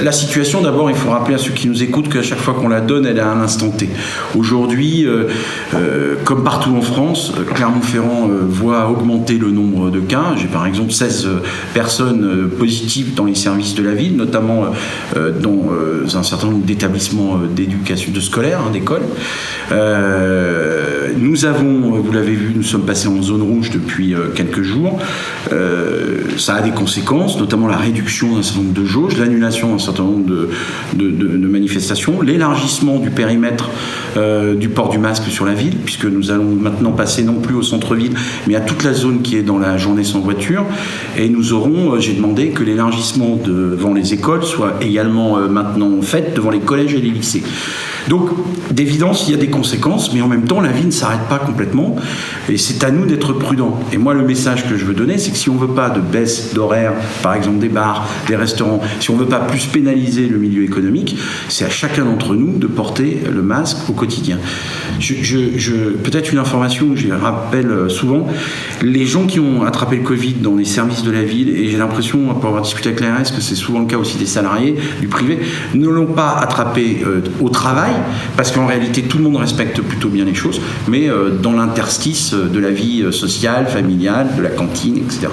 La situation, d'abord, il faut rappeler à ceux qui nous écoutent qu'à chaque fois qu'on la donne, elle est à un instant T. Aujourd'hui, comme partout en France, Clermont-Ferrand voit augmenter le nombre de cas. J'ai par exemple 16 personnes positives dans les services de la ville, notamment dans un certain nombre d'établissements d'éducation scolaire, d'écoles. Nous avons, vous l'avez vu, nous sommes passés en zone rouge depuis quelques jours. Ça a des conséquences, notamment la réduction d'un certain nombre de jauges, l'annulation d'un certain nombre de manifestations, l'élargissement du périmètre du port du masque sur la ville, puisque nous allons maintenant passer non plus au centre-ville, mais à toute la zone qui est dans la journée sans voiture. Et nous aurons, j'ai demandé que l'élargissement devant les écoles soit également maintenant fait devant les collèges et les lycées. Donc, d'évidence, il y a des conséquences, mais en même temps, la vie ne s'arrête pas complètement, et c'est à nous d'être prudents. Et moi, le message que je veux donner, c'est que si on ne veut pas de baisse d'horaire, par exemple des bars, des restaurants, si on ne veut pas plus pénaliser le milieu économique, c'est à chacun d'entre nous de porter le masque au quotidien. Peut-être une information que je rappelle souvent, les gens qui ont attrapé le Covid dans les services de la ville, et j'ai l'impression, pour avoir discuté avec l'ARS, que c'est souvent le cas aussi des salariés du privé, ne l'ont pas attrapé au travail, parce qu'en réalité tout le monde respecte plutôt bien les choses, mais dans l'interstice de la vie sociale, familiale, de la cantine, etc.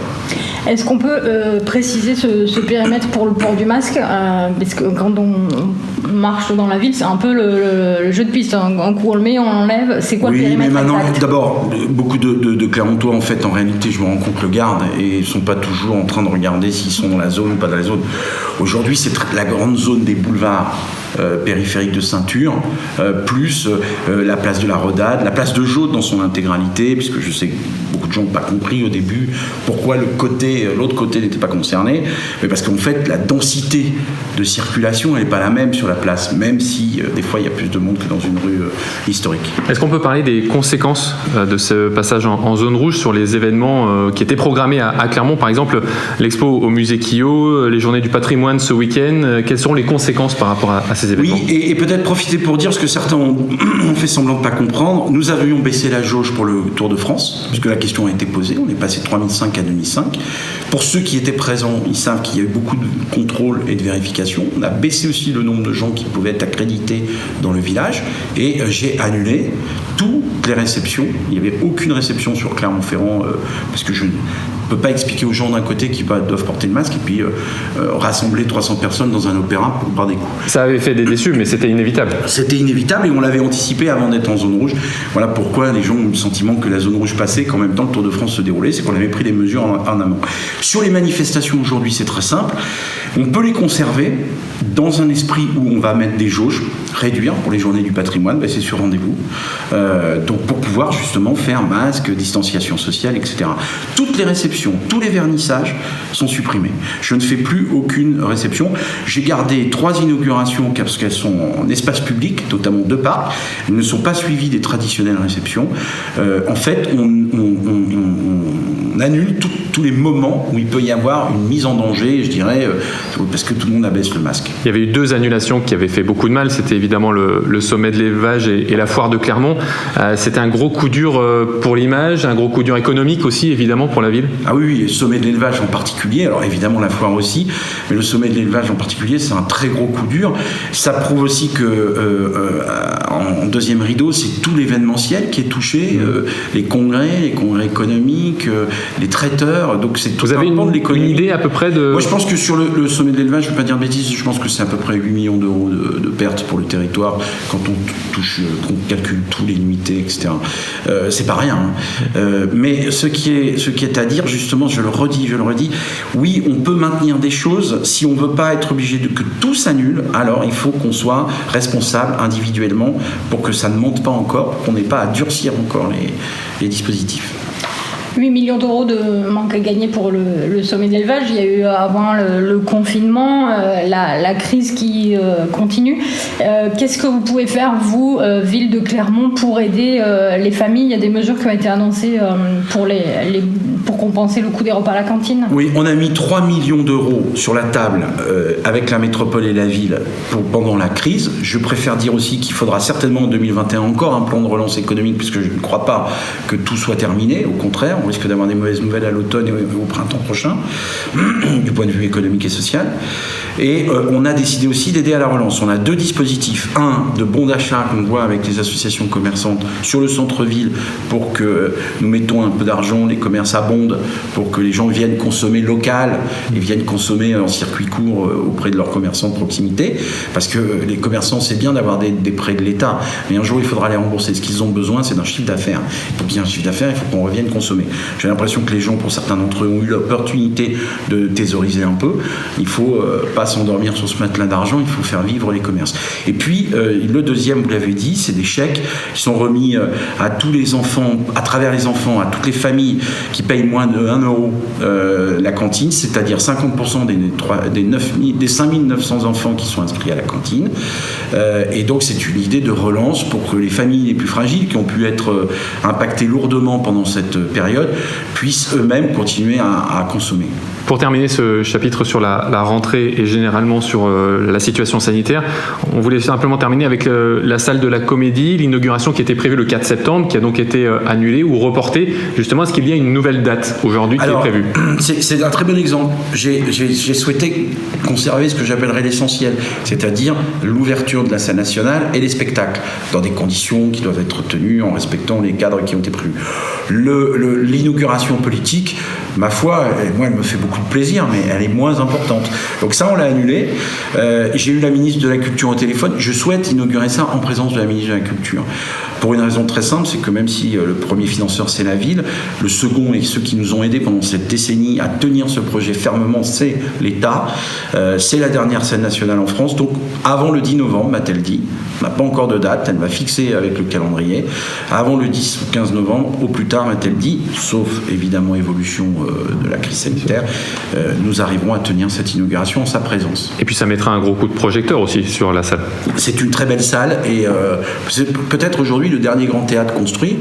Est-ce qu'on peut préciser ce périmètre pour le port du masque, parce que quand on marche dans la ville, c'est un peu le jeu de piste, un coup on le met, on l'enlève, c'est quoi le périmètre exact ? Oui, mais maintenant, d'abord, beaucoup de Clermontois, en fait, en réalité, je me rends compte, le gardent et ne sont pas toujours en train de regarder s'ils sont dans la zone ou pas dans la zone. Aujourd'hui, c'est la grande zone des boulevards périphérique de ceinture, plus la place de la Rodade, la place de Jaude dans son intégralité, puisque je sais que beaucoup de gens n'ont pas compris au début pourquoi l'autre côté n'était pas concerné, mais parce qu'en fait la densité de circulation n'est pas la même sur la place, même si des fois il y a plus de monde que dans une rue historique. Est-ce qu'on peut parler des conséquences de ce passage en zone rouge sur les événements qui étaient programmés à Clermont, par exemple l'expo au musée Quillot, les journées du patrimoine ce week-end, quelles seront les conséquences par rapport à ces événements ? Oui, et peut-être profiter pour dire ce que certains ont fait semblant de ne pas comprendre. Nous avions baissé la jauge pour le Tour de France, puisque la question a été posée. On est passé de 3005 à 2005. Pour ceux qui étaient présents, ils savent qu'il y a eu beaucoup de contrôles et de vérifications. On a baissé aussi le nombre de gens qui pouvaient être accrédités dans le village. Et j'ai annulé toutes les réceptions. Il n'y avait aucune réception sur Clermont-Ferrand, parce que je ne peux pas expliquer aux gens d'un côté qui doivent porter le masque et puis rassembler 300 personnes dans un opéra pour boire des coups. Ça avait fait des déçus, mais c'était inévitable. C'était inévitable et on l'avait anticipé avant d'être en zone rouge. Voilà pourquoi les gens ont le sentiment que la zone rouge passait, qu'en même temps le Tour de France se déroulait, c'est qu'on avait pris des mesures en amont. Sur les manifestations aujourd'hui, c'est très simple. On peut les conserver dans un esprit où on va mettre des jauges, réduire pour les journées du patrimoine, c'est sur rendez-vous. Donc pour pouvoir justement faire masque, distanciation sociale, etc. Toutes les réceptions, tous les vernissages sont supprimés. Je ne fais plus aucune réception. J'ai gardé 3 inaugurations parce qu'elles sont en espace public, notamment 2 parcs. Elles ne sont pas suivies des traditionnelles réceptions. En fait, on annule tous les moments où il peut y avoir une mise en danger, je dirais, parce que tout le monde abaisse le masque. Il y avait eu 2 annulations qui avaient fait beaucoup de mal. C'était évidemment le sommet de l'élevage et la foire de Clermont. C'était un gros coup dur pour l'image, un gros coup dur économique aussi, évidemment, pour la ville. Ah oui, le sommet de l'élevage en particulier, alors évidemment la foire aussi, mais le sommet de l'élevage en particulier, c'est un très gros coup dur. Ça prouve aussi que en deuxième rideau, c'est tout l'événementiel qui est touché, les congrès économiques, les traiteurs, donc c'est tout. Vous avez une idée à peu près de... Moi je pense que sur le sommet de l'élevage, je ne vais pas dire de bêtises, je pense que c'est à peu près 8 millions d'euros de pertes pour le territoire quand on calcule tous les nuitées, etc. C'est pas rien. Mais ce qui est à dire, justement, je le redis, oui, on peut maintenir des choses. Si on ne veut pas être obligé que tout s'annule, alors il faut qu'on soit responsable individuellement pour que ça ne monte pas encore, pour qu'on n'ait pas à durcir encore les dispositifs. 8 millions d'euros de manque à gagner pour le sommet de l'élevage. Il y a eu avant le confinement, la crise qui continue. Qu'est-ce que vous pouvez faire, vous, ville de Clermont, pour aider les familles ? Il y a des mesures qui ont été annoncées pour compenser le coût des repas à la cantine. Oui, on a mis 3 millions d'euros sur la table avec la métropole et la ville pendant la crise. Je préfère dire aussi qu'il faudra certainement en 2021 encore un plan de relance économique, puisque je ne crois pas que tout soit terminé. Au contraire, On risque d'avoir des mauvaises nouvelles à l'automne et au printemps prochain, du point de vue économique et social. Et on a décidé aussi d'aider à la relance. On a 2 dispositifs. Un, de bons d'achat qu'on voit avec les associations commerçantes sur le centre-ville pour que nous mettons un peu d'argent, les commerces abondent, pour que les gens viennent consommer local et viennent consommer en circuit court auprès de leurs commerçants de proximité. Parce que les commerçants, c'est bien d'avoir des prêts de l'État, mais un jour, il faudra les rembourser. Ce qu'ils ont besoin, c'est d'un chiffre d'affaires. Pour qu'il y ait un chiffre d'affaires, il faut qu'on revienne consommer. J'ai l'impression que les gens, pour certains d'entre eux, ont eu l'opportunité de thésauriser un peu. Il faut pas s'endormir sur ce matelas d'argent, il faut faire vivre les commerces. Et puis, le deuxième, vous l'avez dit, c'est des chèques qui sont remis à tous les enfants, à travers les enfants, à toutes les familles qui payent moins de 1 euro la cantine, c'est-à-dire 50% des 5900 enfants qui sont inscrits à la cantine. Et donc, c'est une idée de relance pour que les familles les plus fragiles, qui ont pu être impactées lourdement pendant cette période, puissent eux-mêmes continuer à consommer. Pour terminer ce chapitre sur la rentrée et généralement sur la situation sanitaire, on voulait simplement terminer avec la salle de la Comédie, l'inauguration qui était prévue le 4 septembre, qui a donc été annulée ou reportée. Justement, est-ce qu'il y a une nouvelle date aujourd'hui qui est prévue ? C'est un très bon exemple. J'ai souhaité conserver ce que j'appellerais l'essentiel, c'est-à-dire l'ouverture de la scène nationale et les spectacles, dans des conditions qui doivent être tenues en respectant les cadres qui ont été prévus. L'inauguration politique, ma foi, moi, elle me fait beaucoup de plaisir, mais elle est moins importante. Donc ça, on l'a annulé. J'ai eu la ministre de la Culture au téléphone. Je souhaite inaugurer ça en présence de la ministre de la Culture. Pour une raison très simple, c'est que même si le premier financeur, c'est la ville, le second et ceux qui nous ont aidés pendant cette décennie à tenir ce projet fermement, c'est l'État. C'est la dernière scène nationale en France. Donc, avant le 10 novembre, m'a-t-elle dit, on n'a pas encore de date, elle m'a fixé avec le calendrier, avant le 10 ou 15 novembre, au plus tard, m'a-t-elle dit, sauf évidemment évolution de la crise sanitaire, nous arriverons à tenir cette inauguration en sa présence. Et puis ça mettra un gros coup de projecteur aussi sur la salle. C'est une très belle salle et c'est peut-être aujourd'hui le dernier grand théâtre construit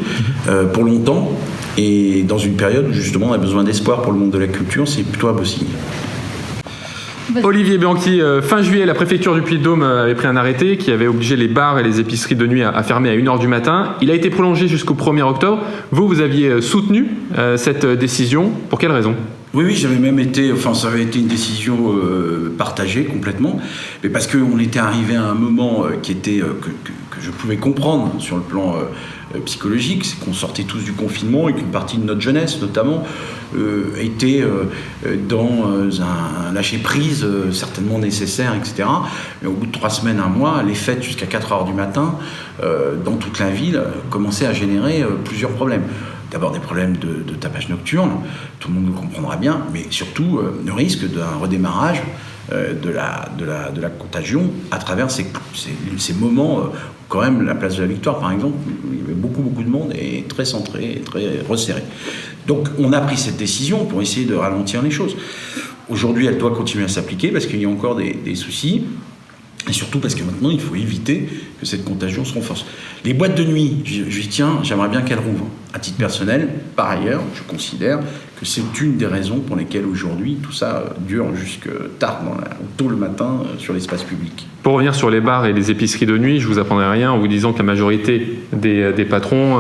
pour longtemps, et dans une période où justement on a besoin d'espoir pour le monde de la culture, c'est plutôt un beau signe. Olivier Bianchi, fin juillet, la préfecture du Puy-de-Dôme avait pris un arrêté qui avait obligé les bars et les épiceries de nuit à fermer à 1h du matin. Il a été prolongé jusqu'au 1er octobre. Vous aviez soutenu cette décision. Pour quelle raison ? Oui, j'avais même été, ça avait été une décision partagée complètement, mais parce qu'on était arrivé à un moment qui était que je pouvais comprendre sur le plan psychologique, c'est qu'on sortait tous du confinement et qu'une partie de notre jeunesse, notamment, était dans un lâcher-prise certainement nécessaire, etc. Mais au bout de 3 semaines, 1 mois, les fêtes jusqu'à 4h du matin, dans toute la ville, commençaient à générer plusieurs problèmes. D'abord des problèmes de tapage nocturne, tout le monde le comprendra bien, mais surtout le risque d'un redémarrage de la contagion à travers ces moments où quand même la place de la Victoire, par exemple, il y avait beaucoup de monde et très centré, et très resserré. Donc on a pris cette décision pour essayer de ralentir les choses. Aujourd'hui, elle doit continuer à s'appliquer parce qu'il y a encore des soucis. Et surtout parce que maintenant, il faut éviter que cette contagion se renforce. Les boîtes de nuit, j'y tiens, j'aimerais bien qu'elles rouvrent. À titre personnel, par ailleurs, je considère que c'est une des raisons pour lesquelles aujourd'hui, tout ça dure jusque tard, tôt le matin, sur l'espace public. Pour revenir sur les bars et les épiceries de nuit, je ne vous apprendrai rien en vous disant que la majorité des patrons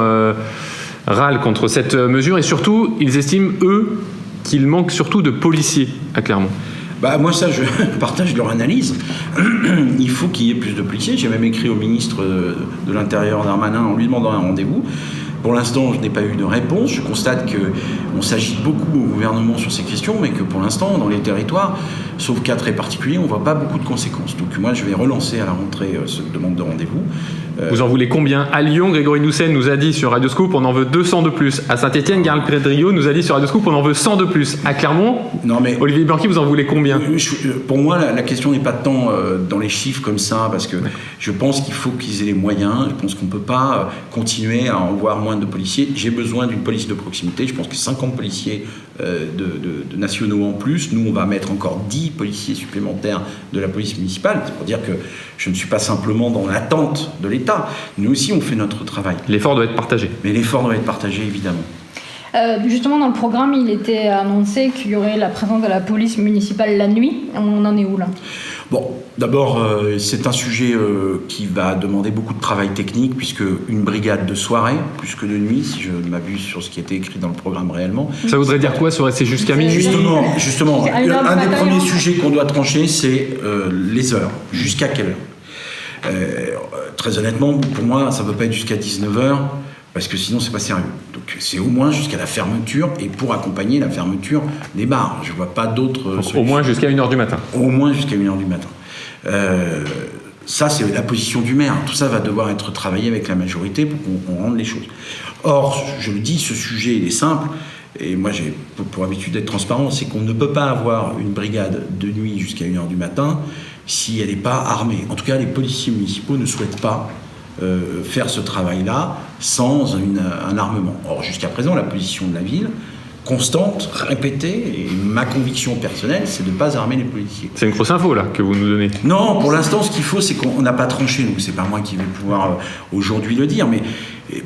râlent contre cette mesure. Et surtout, ils estiment, eux, qu'il manque surtout de policiers à Clermont. Moi, ça, je partage leur analyse. Il faut qu'il y ait plus de policiers. J'ai même écrit au ministre de l'Intérieur, Darmanin, en lui demandant un rendez-vous. Pour l'instant, je n'ai pas eu de réponse. Je constate qu'on s'agite beaucoup au gouvernement sur ces questions, mais que pour l'instant, dans les territoires, sauf cas très particuliers, on ne voit pas beaucoup de conséquences. Donc moi, je vais relancer à la rentrée cette demande de rendez-vous. Vous en voulez combien ? À Lyon, Grégory Doucet nous a dit sur Radio Scoop, on en veut 200 de plus. À Saint-Étienne, Gérald Prédrio nous a dit sur Radio Scoop, on en veut 100 de plus. À Clermont, Olivier Bianchi, vous en voulez combien ? Pour moi, la question n'est pas tant dans les chiffres comme ça, parce que je pense qu'il faut qu'ils aient les moyens. Je pense qu'on ne peut pas continuer à en voir moins de policiers. J'ai besoin d'une police de proximité. Je pense que 50 policiers de nationaux en plus. Nous, on va mettre encore 10 policiers supplémentaires de la police municipale. C'est pour dire que je ne suis pas simplement dans l'attente de l'État. Nous aussi, on fait notre travail. L'effort doit être partagé. Mais l'effort doit être partagé, évidemment. Justement, dans le programme, il était annoncé qu'il y aurait la présence de la police municipale la nuit. On en est où, là ? Bon, d'abord, c'est un sujet qui va demander beaucoup de travail technique, puisque une brigade de soirée, plus que de nuit, si je ne m'abuse sur ce qui était écrit dans le programme réellement. Ça voudrait dire quoi? C'est jusqu'à minuit? Justement, un des premiers sujets qu'on doit trancher, c'est les heures. Jusqu'à quelle heure? Très honnêtement, pour moi, ça ne peut pas être jusqu'à 19h, parce que sinon, c'est pas sérieux. Donc, c'est au moins jusqu'à la fermeture, et pour accompagner la fermeture des bars. Je ne vois pas d'autres solutions. Au moins jusqu'à 1h du matin. Au moins jusqu'à 1h du matin. Ça, c'est la position du maire. Tout ça va devoir être travaillé avec la majorité pour qu'on rende les choses. Or, je le dis, ce sujet, il est simple. Et moi, j'ai pour habitude d'être transparent, c'est qu'on ne peut pas avoir une brigade de nuit jusqu'à 1h du matin si elle n'est pas armée. En tout cas, les policiers municipaux ne souhaitent pas faire ce travail-là sans un armement. Or, jusqu'à présent, la position de la ville, constante, répétée, et ma conviction personnelle, c'est de ne pas armer les policiers. C'est une grosse info, là, que vous nous donnez. Non, pour l'instant, ce qu'il faut, c'est qu'on n'a pas tranché, donc c'est pas moi qui vais pouvoir aujourd'hui le dire, mais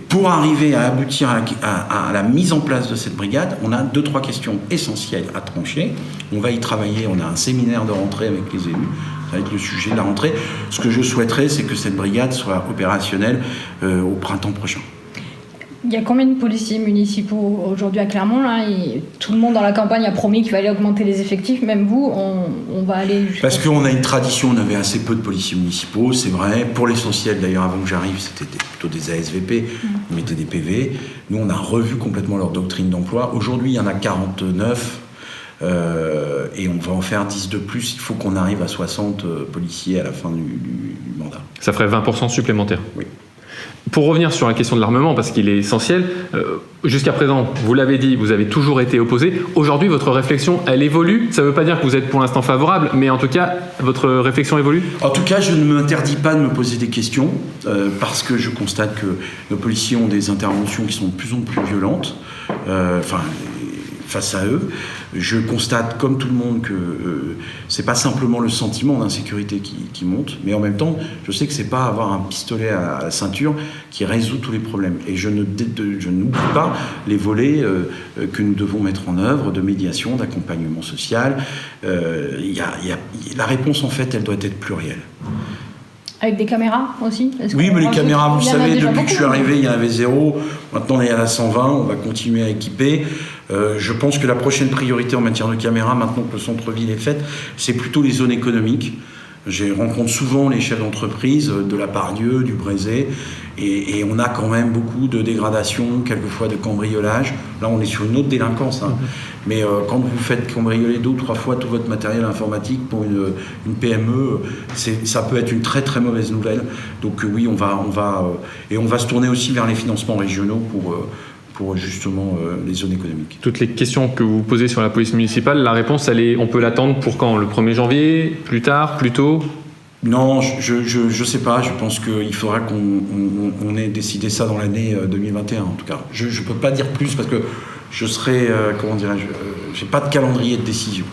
pour arriver à aboutir à la mise en place de cette brigade, on a 2-3 questions essentielles à trancher. On va y travailler, on a un séminaire de rentrée avec les élus, ça va être le sujet de la rentrée. Ce que je souhaiterais, c'est que cette brigade soit opérationnelle au printemps prochain. Il y a combien de policiers municipaux aujourd'hui à Clermont là, et tout le monde dans la campagne a promis qu'il fallait augmenter les effectifs, même vous, on va aller jusqu'à... Parce qu'on a une tradition, on avait assez peu de policiers municipaux, c'est vrai. Pour l'essentiel, d'ailleurs, avant que j'arrive, c'était plutôt des ASVP, ils mettaient des PV. Nous, on a revu complètement leur doctrine d'emploi. Aujourd'hui, il y en a 49, et on va en faire 10 de plus. Il faut qu'on arrive à 60 policiers à la fin du mandat. Ça ferait 20% supplémentaire. Oui. Pour revenir sur la question de l'armement, parce qu'il est essentiel, jusqu'à présent, vous l'avez dit, vous avez toujours été opposé. Aujourd'hui, votre réflexion, elle évolue. Ça ne veut pas dire que vous êtes pour l'instant favorable, mais en tout cas, votre réflexion évolue? En tout cas, je ne m'interdis pas de me poser des questions, parce que je constate que nos policiers ont des interventions qui sont de plus en plus violentes. Face à eux, je constate comme tout le monde que c'est pas simplement le sentiment d'insécurité qui monte, mais en même temps, je sais que c'est pas avoir un pistolet à la ceinture qui résout tous les problèmes. Et je n'oublie pas les volets que nous devons mettre en œuvre de médiation, d'accompagnement social. La réponse, en fait, elle doit être plurielle. Avec des caméras aussi? Oui, mais les caméras, vous savez, depuis que je suis arrivé, il y en avait 0. Maintenant, on est à la 120. On va continuer à équiper. Je pense que la prochaine priorité en matière de caméras, maintenant que le centre-ville est fait, c'est plutôt les zones économiques. Je rencontre souvent les chefs d'entreprise de la Pardieu, du Brézé, et on a quand même beaucoup de dégradation, quelquefois de cambriolage. Là, on est sur une autre délinquance. Mais quand vous faites cambrioler 2 ou 3 fois tout votre matériel informatique pour une PME, ça peut être une très très mauvaise nouvelle. Donc oui, on va se tourner aussi vers les financements régionaux pour justement les zones économiques. Toutes les questions que vous posez sur la police municipale, la réponse, on peut l'attendre pour quand? Le 1er janvier? Plus tard? Plus tôt? Non, je sais pas. Je pense qu'il faudra qu'on ait décidé ça dans l'année 2021, en tout cas. Je peux pas dire plus parce que je serai, j'ai pas de calendrier de décision.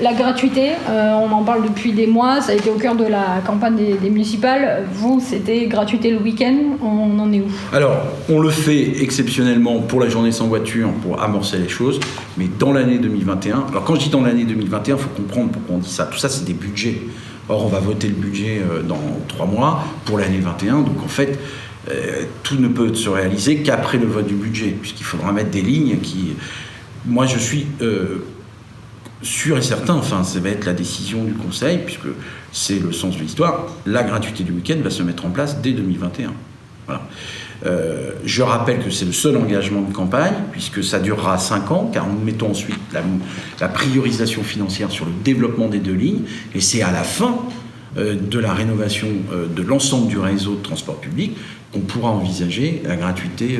La gratuité, on en parle depuis des mois, ça a été au cœur de la campagne des municipales. Vous, c'était gratuité le week-end, on en est où? Alors, on le fait exceptionnellement pour la journée sans voiture, pour amorcer les choses, mais dans l'année 2021, alors quand je dis dans l'année 2021, il faut comprendre pourquoi on dit ça. Tout ça, c'est des budgets. Or, on va voter le budget dans 3 mois pour l'année 21, donc en fait, tout ne peut se réaliser qu'après le vote du budget, puisqu'il faudra mettre des lignes qui... Moi, je suis... sûr et certain, ça va être la décision du Conseil, puisque c'est le sens de l'histoire, la gratuité du week-end va se mettre en place dès 2021. Voilà. Je rappelle que c'est le seul engagement de campagne, puisque ça durera 5 ans, car nous mettons ensuite la priorisation financière sur le développement des 2 lignes, et c'est à la fin de la rénovation de l'ensemble du réseau de transport public qu'on pourra envisager la gratuité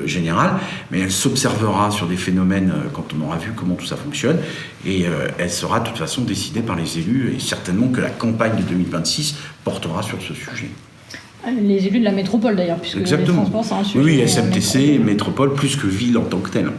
générale, mais elle s'observera sur des phénomènes quand on aura vu comment tout ça fonctionne, et elle sera de toute façon décidée par les élus, et certainement que la campagne de 2026 portera sur ce sujet. Les élus de la métropole d'ailleurs, puisque exactement. Les transports, c'est un sujet. Oui, SMTC, métropole, plus que ville en tant que telle.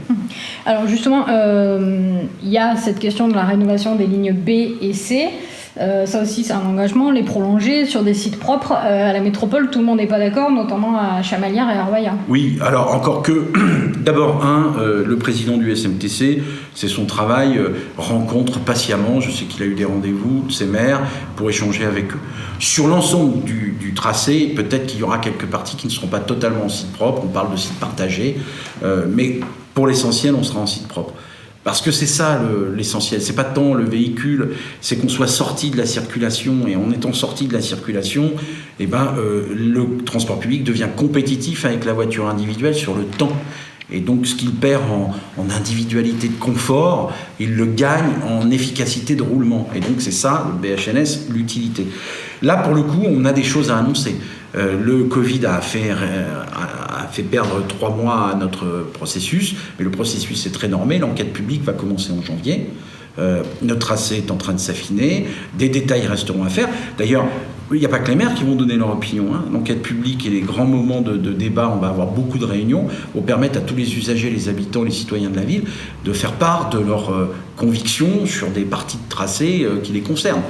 Alors justement, il y a cette question de la rénovation des lignes B et C. Ça aussi, c'est un engagement. Les prolonger sur des sites propres. À la métropole, tout le monde n'est pas d'accord, notamment à Chamalières et à Arvaillat. Oui, alors encore que, d'abord, le président du SMTC, c'est son travail, rencontre patiemment, je sais qu'il a eu des rendez-vous de ses maires pour échanger avec eux. Sur l'ensemble du tracé, peut-être qu'il y aura quelques parties qui ne seront pas totalement en site propre, on parle de sites partagés, mais pour l'essentiel, on sera en site propre. Parce que c'est ça l'essentiel, c'est pas tant le véhicule, c'est qu'on soit sorti de la circulation, et en étant sorti de la circulation, le transport public devient compétitif avec la voiture individuelle sur le temps. Et donc ce qu'il perd en individualité de confort, il le gagne en efficacité de roulement. Et donc c'est ça, le BHNS, l'utilité. Là, pour le coup, on a des choses à annoncer. Le Covid a fait perdre 3 mois à notre processus, mais le processus est très normé. L'enquête publique va commencer en janvier. Notre tracé est en train de s'affiner. Des détails resteront à faire. D'ailleurs, il n'y a pas que les maires qui vont donner leur opinion. L'enquête publique et les grands moments de débat, on va avoir beaucoup de réunions, vont permettre à tous les usagers, les habitants, les citoyens de la ville de faire part de leurs convictions sur des parties de tracé qui les concernent.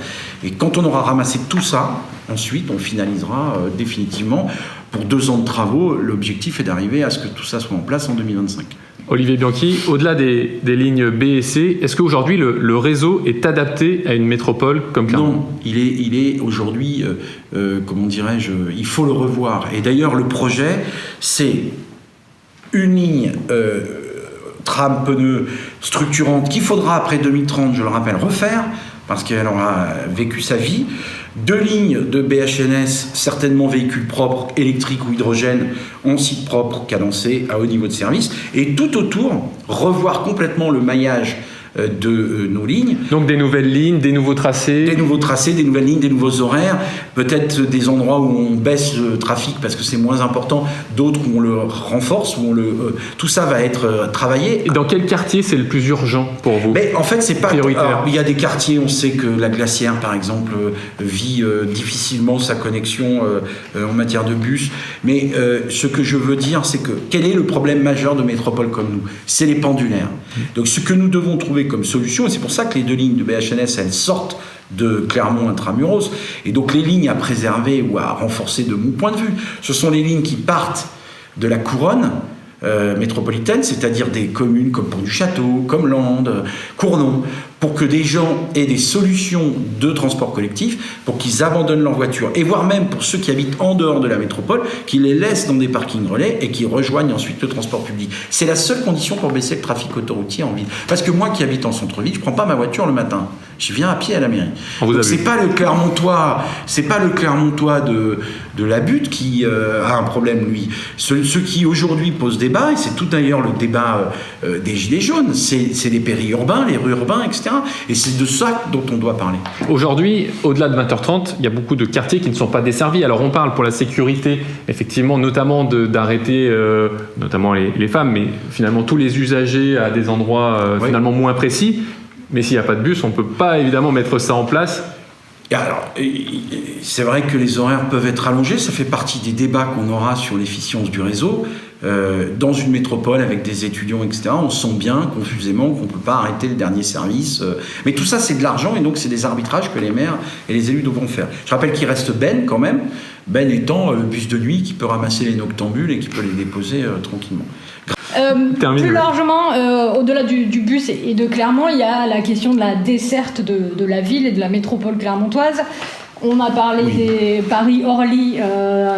Et quand on aura ramassé tout ça, ensuite on finalisera définitivement. Pour 2 ans de travaux, l'objectif est d'arriver à ce que tout ça soit en place en 2025. Olivier Bianchi, au-delà des lignes B et C, est-ce qu'aujourd'hui le réseau est adapté à une métropole comme Clermont ? Non, il est aujourd'hui, comment dirais-je, il faut le revoir. Et d'ailleurs, le projet, c'est une ligne tram pneu structurante qu'il faudra après 2030, je le rappelle, refaire, parce qu'elle aura vécu sa vie. 2 lignes de BHNS, certainement véhicules propres, électriques ou hydrogène, en site propre, cadencé, à haut niveau de service. Et tout autour, revoir complètement le maillage de nos lignes. Donc des nouvelles lignes, des nouveaux tracés. Des nouveaux tracés, des nouvelles lignes, des nouveaux horaires. Peut-être des endroits où on baisse le trafic parce que c'est moins important, d'autres où on le renforce, où tout ça va être travaillé. Et dans quel quartier c'est le plus urgent pour vous ? Mais en fait, c'est pas prioritaire. Alors, il y a des quartiers, on sait que la Glacière, par exemple, vit difficilement sa connexion en matière de bus. Mais ce que je veux dire, c'est que quel est le problème majeur de métropole comme nous ? C'est les pendulaires. Donc ce que nous devons trouver comme solution, et c'est pour ça que les 2 lignes de BHNS, elles sortent de Clermont intramuros, et donc les lignes à préserver ou à renforcer de mon point de vue, ce sont les lignes qui partent de la couronne métropolitaine, c'est-à-dire des communes comme Pont-du-Château, comme Landes, Cournon, pour que des gens aient des solutions de transport collectif, pour qu'ils abandonnent leur voiture, et voire même pour ceux qui habitent en dehors de la métropole, qu'ils les laissent dans des parkings relais et qu'ils rejoignent ensuite le transport public. C'est la seule condition pour baisser le trafic autoroutier en ville. Parce que moi qui habite en centre-ville, je ne prends pas ma voiture le matin. Je viens à pied à la mairie. Donc c'est pas le Clermontois de la Butte qui a un problème, lui. Ceux qui aujourd'hui posent débat, et c'est tout d'ailleurs le débat des Gilets jaunes, c'est les périurbains, les rurbains, etc. Et c'est de ça dont on doit parler. Aujourd'hui, au-delà de 20h30, il y a beaucoup de quartiers qui ne sont pas desservis. Alors on parle pour la sécurité, effectivement, notamment d'arrêter, notamment les femmes, mais finalement tous les usagers à des endroits finalement moins précis. Mais s'il n'y a pas de bus, on ne peut pas évidemment mettre ça en place. Alors, c'est vrai que les horaires peuvent être allongés, ça fait partie des débats qu'on aura sur l'efficience du réseau. Dans une métropole avec des étudiants, etc., on sent bien confusément qu'on ne peut pas arrêter le dernier service. Mais tout ça, c'est de l'argent et donc c'est des arbitrages que les maires et les élus devront faire. Je rappelle qu'il reste Ben quand même, Ben étant le bus de nuit qui peut ramasser les noctambules et qui peut les déposer tranquillement. Plus largement, au-delà du bus et de Clermont, il y a la question de la desserte de la ville et de la métropole clermontoise. On a parlé des Paris-Orly,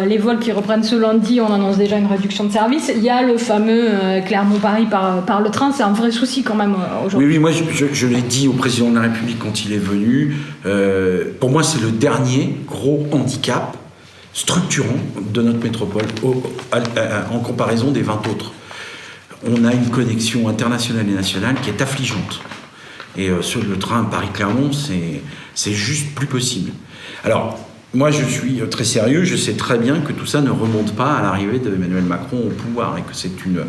les vols qui reprennent ce lundi, on annonce déjà une réduction de service. Il y a le fameux Clermont-Paris par le train, c'est un vrai souci quand même aujourd'hui. Oui, moi je l'ai dit au président de la République quand il est venu, pour moi c'est le dernier gros handicap structurant de notre métropole en comparaison des 20 autres. On a une connexion internationale et nationale qui est affligeante. Et sur le train Paris-Clermont, c'est juste plus possible. Alors, moi je suis très sérieux, je sais très bien que tout ça ne remonte pas à l'arrivée d'Emmanuel Macron au pouvoir et que c'est une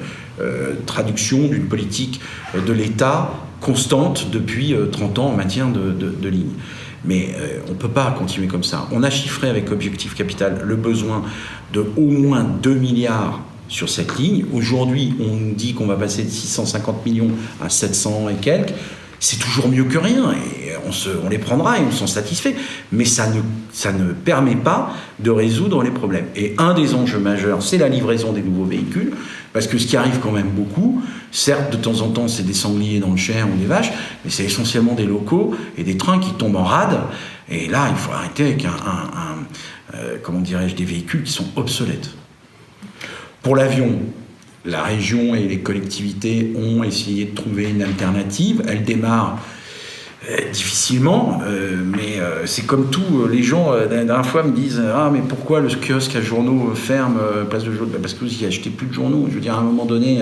traduction d'une politique de l'État constante depuis 30 ans en matière de lignes. Mais on ne peut pas continuer comme ça. On a chiffré avec Objectif Capital le besoin de au moins 2 milliards sur cette ligne. Aujourd'hui, on nous dit qu'on va passer de 650 millions à 700 et quelques. c'est toujours mieux que rien, et on les prendra et on s'en satisfait, mais ça ne permet pas de résoudre les problèmes. Et un des enjeux majeurs, c'est la livraison des nouveaux véhicules, parce que ce qui arrive quand même beaucoup, certes, de temps en temps, c'est des sangliers dans le Cher ou des vaches, mais c'est essentiellement des locaux et des trains qui tombent en rade, et là, il faut arrêter avec des véhicules qui sont obsolètes. Pour l'avion, la région et les collectivités ont essayé de trouver une alternative. Elle démarre difficilement, mais c'est comme tout. Les gens, la dernière fois, me disent « Ah, mais pourquoi le kiosque à journaux ferme place de journaux ?» Parce que vous n'y achetez plus de journaux. Je veux dire, à un moment donné...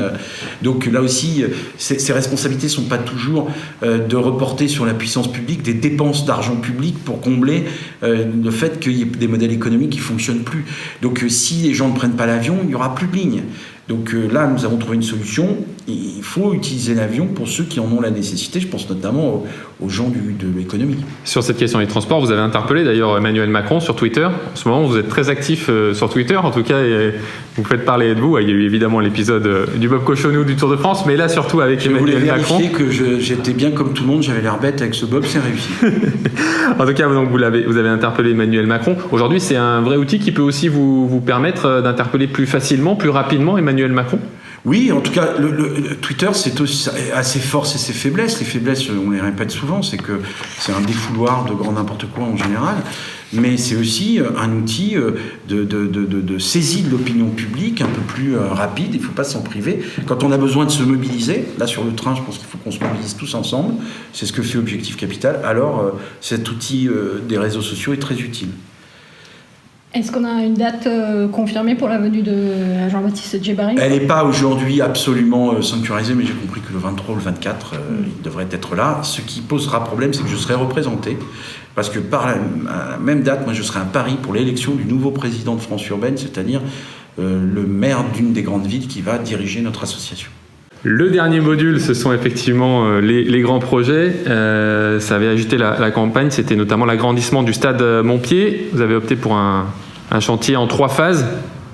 donc là aussi, ces responsabilités ne sont pas toujours de reporter sur la puissance publique des dépenses d'argent public pour combler le fait qu'il y ait des modèles économiques qui ne fonctionnent plus. Donc si les gens ne prennent pas l'avion, il n'y aura plus de lignes. Donc là, nous avons trouvé une solution. Il faut utiliser l'avion pour ceux qui en ont la nécessité. Je pense notamment aux gens de l'économie. Sur cette question des transports, vous avez interpellé d'ailleurs Emmanuel Macron sur Twitter. En ce moment, vous êtes très actif sur Twitter. En tout cas, vous faites parler de vous. Il y a eu évidemment l'épisode du Bob Cochonou du Tour de France, mais là surtout avec Emmanuel Macron. Je voulais vérifier que j'étais bien comme tout le monde. J'avais l'air bête avec ce Bob, c'est réussi. En tout cas, donc, vous avez interpellé Emmanuel Macron. Aujourd'hui, c'est un vrai outil qui peut aussi vous permettre d'interpeller plus facilement, plus rapidement Emmanuel Macron. Oui, en tout cas, le Twitter, c'est aussi à ses forces et ses faiblesses. Les faiblesses, on les répète souvent, c'est que c'est un défouloir de grand n'importe quoi en général, mais c'est aussi un outil de saisie de l'opinion publique un peu plus rapide. Il ne faut pas s'en priver. Quand on a besoin de se mobiliser, là sur le train, je pense qu'il faut qu'on se mobilise tous ensemble. C'est ce que fait Objectif Capital. Alors, cet outil des réseaux sociaux est très utile. Est-ce qu'on a une date confirmée pour la venue de Jean-Baptiste Djebbari ? Elle n'est pas aujourd'hui absolument sanctuarisée, mais j'ai compris que le 23 ou le 24, il devrait être là. Ce qui posera problème, c'est que je serai représenté, parce que à la même date, moi je serai à Paris pour l'élection du nouveau président de France Urbaine, c'est-à-dire le maire d'une des grandes villes qui va diriger notre association. Le dernier module, ce sont effectivement les grands projets. Ça avait agité la campagne, c'était notamment l'agrandissement du stade Montpied. Vous avez opté pour un chantier en 3 phases.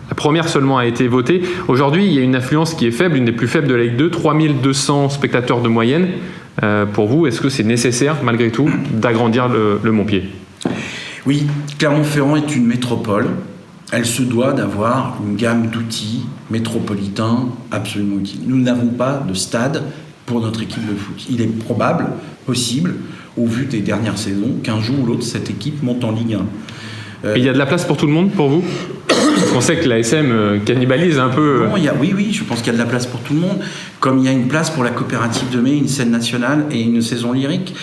La première seulement a été votée. Aujourd'hui, il y a une affluence qui est faible, une des plus faibles de la Ligue 2, 3200 spectateurs de moyenne. Pour vous, est-ce que c'est nécessaire, malgré tout, d'agrandir le Montpied ? Oui, Clermont-Ferrand est une métropole. Elle se doit d'avoir une gamme d'outils métropolitains absolument utiles. Nous n'avons pas de stade pour notre équipe de foot. Il est probable, possible, au vu des dernières saisons, qu'un jour ou l'autre, cette équipe monte en Ligue 1. Il y a de la place pour tout le monde, pour vous ? Parce qu'on sait que la SM cannibalise un peu... Non, oui, je pense qu'il y a de la place pour tout le monde. Comme il y a une place pour la coopérative de mai, une scène nationale et une saison lyrique.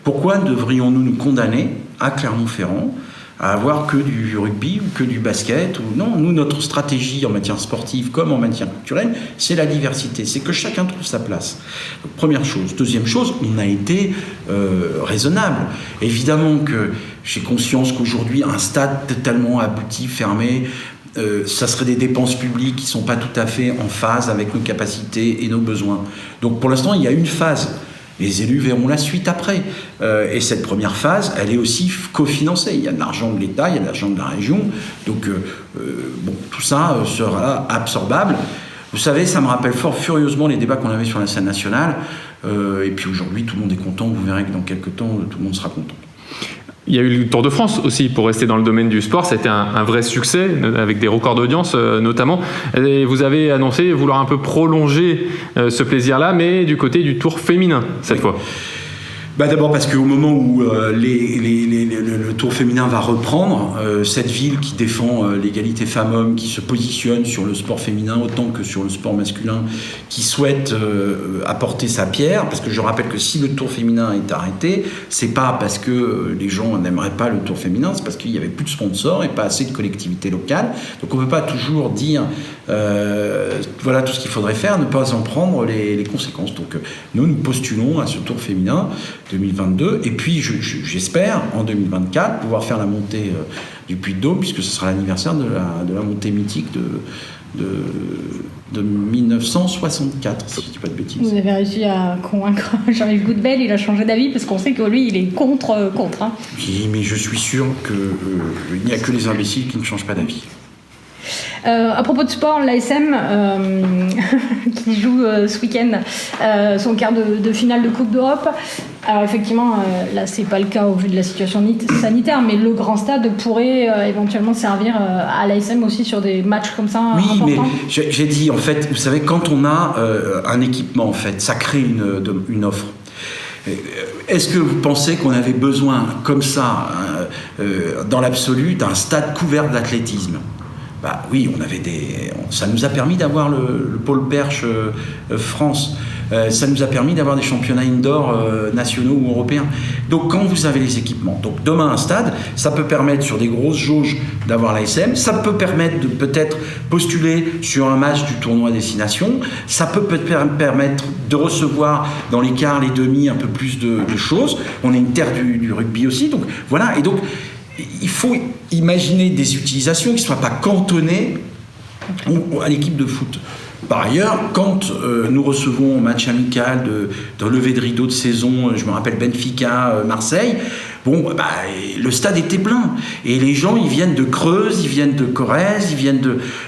Pourquoi devrions-nous nous condamner à Clermont-Ferrand à avoir que du rugby ou que du basket Non, nous, notre stratégie en matière sportive comme en matière culturelle, c'est la diversité, c'est que chacun trouve sa place. Donc, première chose. Deuxième chose, on a été raisonnable. Évidemment que j'ai conscience qu'aujourd'hui, un stade totalement abouti, fermé, ça serait des dépenses publiques qui ne sont pas tout à fait en phase avec nos capacités et nos besoins. Donc pour l'instant, il y a une phase. Les élus verront la suite après. Et cette première phase, elle est aussi cofinancée. Il y a de l'argent de l'État, il y a de l'argent de la région. Donc, tout ça sera absorbable. Vous savez, ça me rappelle fort furieusement les débats qu'on avait sur la scène nationale. Et puis aujourd'hui, tout le monde est content. Vous verrez que dans quelques temps, tout le monde sera content. Il y a eu le Tour de France aussi, pour rester dans le domaine du sport. C'était un vrai succès, avec des records d'audience notamment. Et vous avez annoncé vouloir un peu prolonger ce plaisir-là, mais du côté du Tour féminin, cette fois. D'abord parce qu'au moment où le Tour féminin va reprendre, cette ville qui défend l'égalité femmes-hommes, qui se positionne sur le sport féminin autant que sur le sport masculin, qui souhaite apporter sa pierre, parce que je rappelle que si le Tour féminin est arrêté, c'est pas parce que les gens n'aimeraient pas le Tour féminin, c'est parce qu'il y avait plus de sponsors et pas assez de collectivités locales. Donc on peut pas toujours dire voilà tout ce qu'il faudrait faire, ne pas en prendre les conséquences. Donc nous postulons à ce Tour féminin 2022, et puis j'espère en 2024 pouvoir faire la montée du Puy-de-Dôme, puisque ce sera l'anniversaire de la montée mythique de 1964, si je ne dis pas de bêtises. Vous avez réussi à convaincre Jean-Yves Goudbel, il a changé d'avis, parce qu'on sait que lui, il est contre. Hein. Oui, mais je suis sûr qu'il n'y a que les imbéciles qui ne changent pas d'avis. À propos de sport, l'ASM qui joue ce week-end son quart de finale de Coupe d'Europe. Alors effectivement, là c'est pas le cas au vu de la situation sanitaire, mais le grand stade pourrait éventuellement servir à l'ASM aussi sur des matchs comme ça. Oui, importants. mais j'ai dit en fait, vous savez, quand on a un équipement en fait, ça crée une offre. Est-ce que vous pensez qu'on avait besoin comme ça, dans l'absolu, d'un stade couvert d'athlétisme ? Bah oui, ça nous a permis d'avoir le pôle perche France. Ça nous a permis d'avoir des championnats indoor nationaux ou européens. Donc quand vous avez les équipements, donc demain un stade, ça peut permettre sur des grosses jauges d'avoir l'ASM, ça peut permettre de peut-être postuler sur un match du tournoi Destination, ça peut permettre de recevoir dans les quarts, les demi, un peu plus de choses. On est une terre du rugby aussi, donc voilà. Et donc il faut imaginer des utilisations qui ne soient pas cantonnées à l'équipe de foot. Par ailleurs, quand nous recevons un match amical de levée de rideau de saison, je me rappelle Benfica, Marseille, le stade était plein. Et les gens, ils viennent de Creuse, ils viennent de Corrèze, ils viennent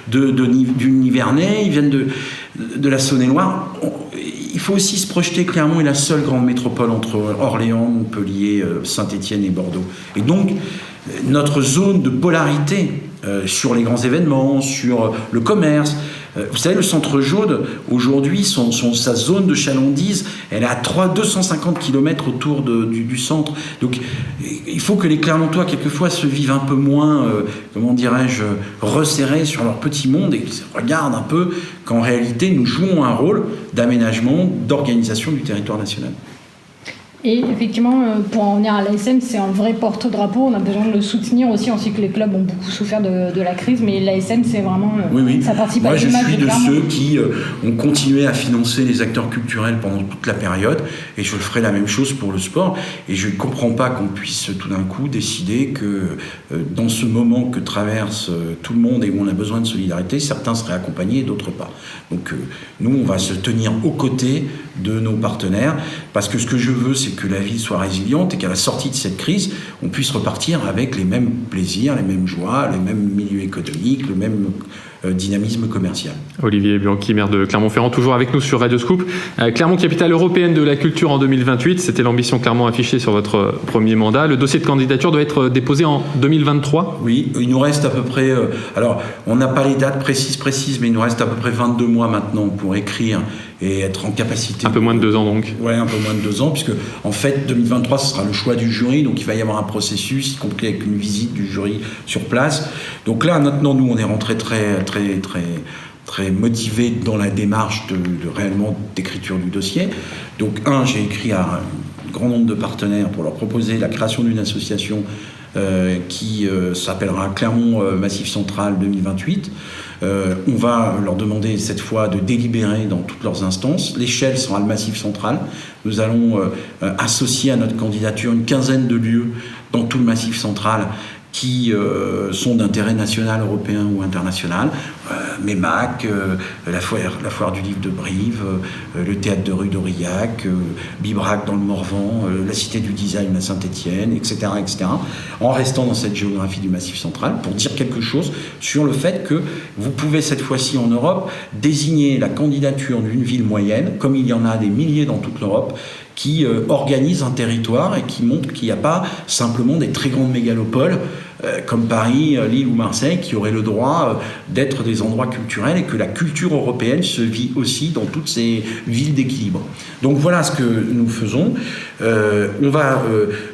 du Nivernais, ils viennent de la Saône-et-Loire. Il faut aussi se projeter. Clermont est la seule grande métropole entre Orléans, Montpellier, Saint-Étienne et Bordeaux. Et donc, notre zone de polarité sur les grands événements, sur le commerce. Vous savez, le centre Jaude, aujourd'hui, sa zone de chalandise, elle est à 250 km autour du centre. Donc, il faut que les Clermontois, quelquefois, se vivent un peu moins, resserrés sur leur petit monde et qu'ils regardent un peu qu'en réalité, nous jouons un rôle d'aménagement, d'organisation du territoire national. Et effectivement, pour en venir à l'ASM, c'est un vrai porte-drapeau. On a besoin de le soutenir aussi. On sait que les clubs ont beaucoup souffert de la crise, mais l'ASM, c'est vraiment... Oui. Ça participe Moi, à l'image. je suis de ceux qui ont continué à financer les acteurs culturels pendant toute la période, et je ferai la même chose pour le sport. Et je ne comprends pas qu'on puisse tout d'un coup décider que dans ce moment que traverse tout le monde et où on a besoin de solidarité, certains seraient accompagnés et d'autres pas. Donc nous, on va se tenir aux côtés de nos partenaires, parce que ce que je veux, c'est que la ville soit résiliente et qu'à la sortie de cette crise, on puisse repartir avec les mêmes plaisirs, les mêmes joies, les mêmes milieux économiques, le même dynamisme commercial. Olivier Bianchi, maire de Clermont-Ferrand, toujours avec nous sur Radio Scoop. Clermont, capitale européenne de la culture en 2028, c'était l'ambition clairement affichée sur votre premier mandat. Le dossier de candidature doit être déposé en 2023 ? Oui, il nous reste à peu près... alors, on n'a pas les dates précises, mais il nous reste à peu près 22 mois maintenant pour écrire et être en capacité... Un peu moins de 2 ans donc. Oui, un peu moins de 2 ans, puisque en fait, 2023, ce sera le choix du jury, donc il va y avoir un processus, y compris avec une visite du jury sur place. Donc là, maintenant, nous, on est rentré très motivé dans la démarche réellement d'écriture du dossier. Donc, j'ai écrit à un grand nombre de partenaires pour leur proposer la création d'une association qui s'appellera Clermont Massif Central 2028. On va leur demander cette fois de délibérer dans toutes leurs instances. L'échelle sera le Massif Central. Nous allons associer à notre candidature une quinzaine de lieux dans tout le Massif Central qui sont d'intérêt national, européen ou international. MEMAC, la foire du livre de Brive, le théâtre de rue d'Aurillac, Bibrac dans le Morvan, la cité du design à Saint-Étienne, etc., etc., en restant dans cette géographie du Massif Central, pour dire quelque chose sur le fait que vous pouvez cette fois-ci en Europe désigner la candidature d'une ville moyenne, comme il y en a des milliers dans toute l'Europe, qui organise un territoire et qui montre qu'il n'y a pas simplement des très grandes mégalopoles comme Paris, Lille ou Marseille qui auraient le droit d'être des endroits culturels et que la culture européenne se vit aussi dans toutes ces villes d'équilibre. Donc voilà ce que nous faisons. On va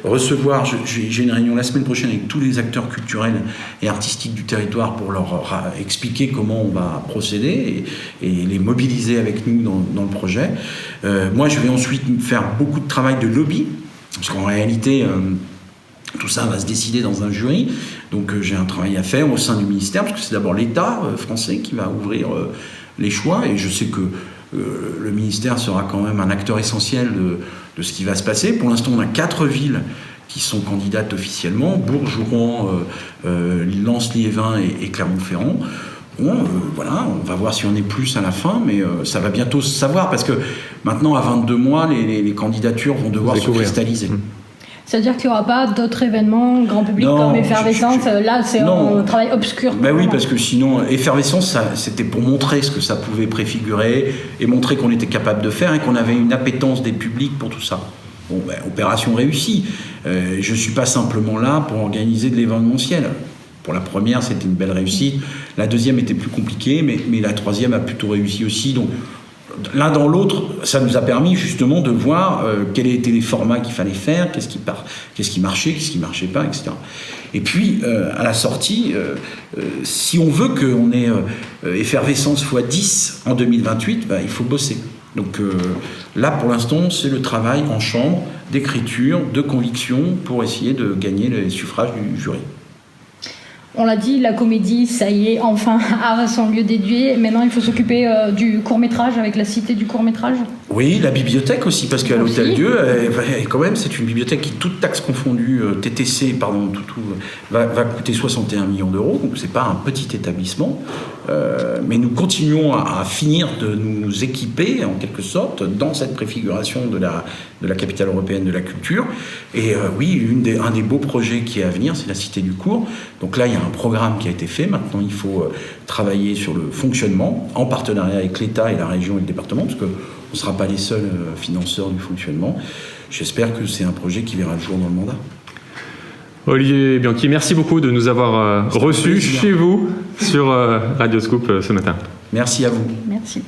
recevoir, j'ai une réunion la semaine prochaine avec tous les acteurs culturels et artistiques du territoire pour leur expliquer comment on va procéder et les mobiliser avec nous dans le projet. Moi, je vais ensuite faire beaucoup de travail de lobby, parce qu'en réalité, tout ça va se décider dans un jury. Donc j'ai un travail à faire au sein du ministère, parce que c'est d'abord l'État français qui va ouvrir les choix, et je sais que le ministère sera quand même un acteur essentiel de ce qui va se passer. Pour l'instant, on a 4 villes qui sont candidates officiellement, Bourges, Rouen, Lens-Liévin et Clermont-Ferrand. Bon, voilà, on va voir si on est plus à la fin, mais ça va bientôt se savoir, parce que maintenant, à 22 mois, les candidatures vont devoir se cristalliser. C'est-à-dire qu'il n'y aura pas d'autres événements grand public comme Effervescence. Là, c'est un travail obscur. Ben oui, parce que sinon, Effervescence, c'était pour montrer ce que ça pouvait préfigurer et montrer qu'on était capable de faire et qu'on avait une appétence des publics pour tout ça. Bon, opération réussie. Je ne suis pas simplement là pour organiser de l'événementiel. Pour la première, c'était une belle réussite. La deuxième était plus compliquée, mais la troisième a plutôt réussi aussi. Donc, l'un dans l'autre, ça nous a permis justement de voir quels étaient les formats qu'il fallait faire, qu'est-ce qui marchait, qu'est-ce qui ne marchait pas, etc. Et puis, à la sortie, si on veut qu'on ait Effervescence x 10 en 2028, il faut bosser. Donc là, pour l'instant, c'est le travail en chambre, d'écriture, de conviction, pour essayer de gagner les suffrages du jury. On l'a dit, la comédie, ça y est, enfin, a son lieu dédié. Maintenant, il faut s'occuper du court-métrage, avec la cité du court-métrage. Oui, la bibliothèque aussi, parce qu'à l'Hôtel-Dieu, quand même, c'est une bibliothèque qui, toute taxe confondue, TTC, pardon, tout, va coûter 61 millions d'euros. Donc, c'est pas un petit établissement. Mais nous continuons à finir de nous équiper, en quelque sorte, dans cette préfiguration de la capitale européenne de la culture. Et oui, un des beaux projets qui est à venir, c'est la Cité du Cours. Donc là, il y a un programme qui a été fait. Maintenant, il faut travailler sur le fonctionnement, en partenariat avec l'État et la région et le département, parce qu'on ne sera pas les seuls financeurs du fonctionnement. J'espère que c'est un projet qui verra le jour dans le mandat. Olivier Bianchi, merci beaucoup de nous avoir reçus chez vous sur Radio Scoop ce matin. Merci à vous. Merci.